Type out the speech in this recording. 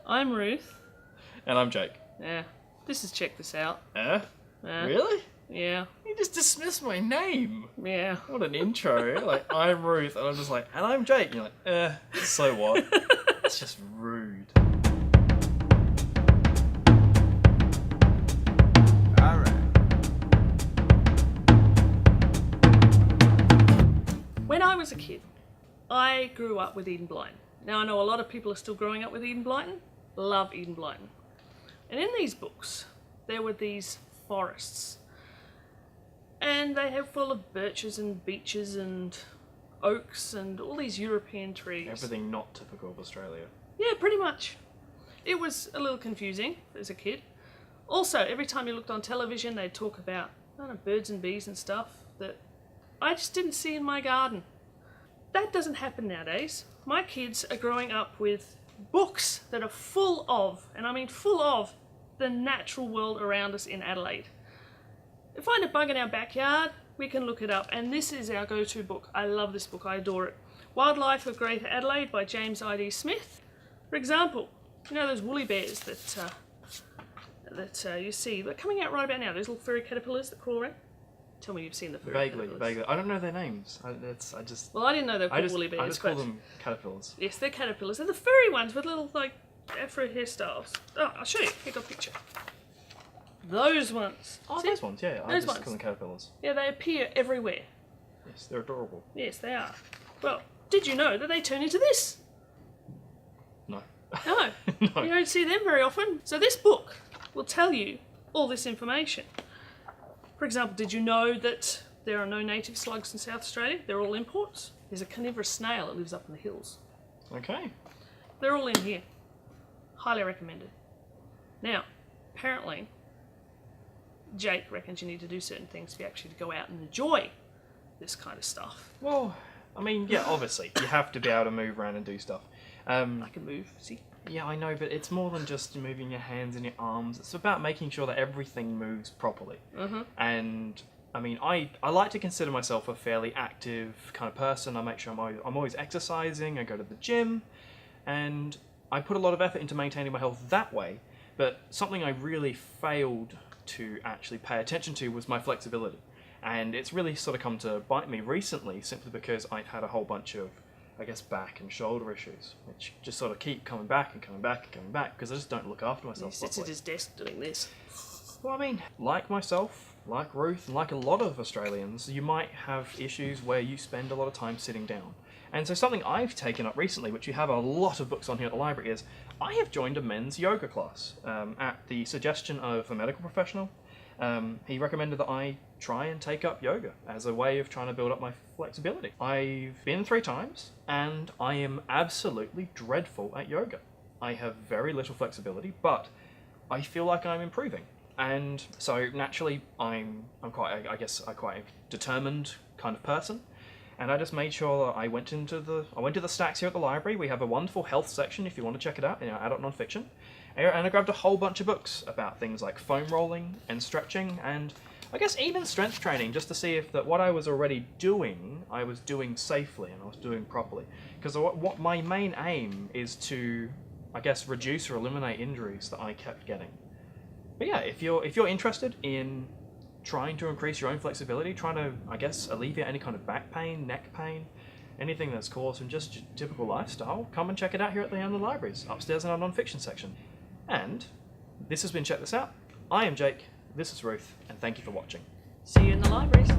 I'm Ruth. And I'm Jake. Yeah. This is Check This Out. Really? Yeah. You just dismissed my name. Yeah. What an intro. Like, I'm Ruth, and I'm just like, and I'm Jake. And you're like, so what? It's just rude. When I was a kid, I grew up with Eden Blyton. Now I know a lot of people are still growing up with Eden Blyton. Love Eden Blyton. And in these books, there were these forests. And they have full of birches and beeches and oaks and all these European trees. Everything not typical of Australia. Yeah, pretty much. It was a little confusing as a kid. Also, every time you looked on television, they'd talk about, I don't know, birds and bees and stuff that I just didn't see in my garden. That doesn't happen nowadays. My kids are growing up with books that are full of, and I mean full of, the natural world around us in Adelaide. If we find a bug in our backyard, we can look it up, and this is our go-to book. I love this book, I adore it. Wildlife of Greater Adelaide by James I.D. Smith. For example, you know those woolly bears that you see, they're coming out right about now, those little furry caterpillars that crawl around? Tell me you've seen the furry caterpillars. Vaguely. I don't know their names. Well, I didn't know they were called woolly bears. I just call them caterpillars. Yes, they're caterpillars. They're the furry ones with little, like, afro hairstyles. Oh, I'll show you. Here, got a picture. Those ones. Oh, see? those ones, yeah. I just call them caterpillars. Yeah, they appear everywhere. Yes, they're adorable. Yes, they are. Well, did you know that they turn into this? No. No. No. You don't see them very often. So this book will tell you all this information. For example, did you know that there are no native slugs in South Australia? They're all imports. There's a carnivorous snail that lives up in the hills. Okay. They're all in here. Highly recommended. Now, apparently, Jake reckons you need to do certain things to actually go out and enjoy this kind of stuff. Well, I mean, yeah, obviously, you have to be able to move around and do stuff. I can move, see? Yeah, I know, but it's more than just moving your hands and your arms. It's about making sure that everything moves properly. Mm-hmm. And, I mean, I like to consider myself a fairly active kind of person. I make sure I'm always exercising, I go to the gym, and I put a lot of effort into maintaining my health that way. But something I really failed to actually pay attention to was my flexibility. And it's really sort of come to bite me recently, simply because I've had a whole bunch of, I guess, back and shoulder issues, which just sort of keep coming back and coming back and coming back, because I just don't look after myself He sits at his desk doing this. Well, I mean, like myself, like Ruth, and like a lot of Australians, you might have issues where you spend a lot of time sitting down. And so something I've taken up recently, which you have a lot of books on here at the library, is I have joined a men's yoga class at the suggestion of a medical professional. He recommended that I try and take up yoga as a way of trying to build up my flexibility. I've been 3 times, and I am absolutely dreadful at yoga. I have very little flexibility, but I feel like I'm improving. And so naturally, I'm quite a determined kind of person. And I just made sure that I went to the stacks here at the library. We have a wonderful health section if you want to check it out, adult non-fiction. And I grabbed a whole bunch of books about things like foam rolling and stretching and I guess even strength training, just to see if that what I was already doing, I was doing safely and I was doing properly. Because what my main aim is to, I guess, reduce or eliminate injuries that I kept getting. But yeah, if you're interested in trying to increase your own flexibility, trying to, I guess, alleviate any kind of back pain, neck pain, anything that's caused from just your typical lifestyle, come and check it out here at the libraries, upstairs in our non-fiction section. And this has been Check This Out. I am Jake, this is Ruth, and thank you for watching. See you in the libraries.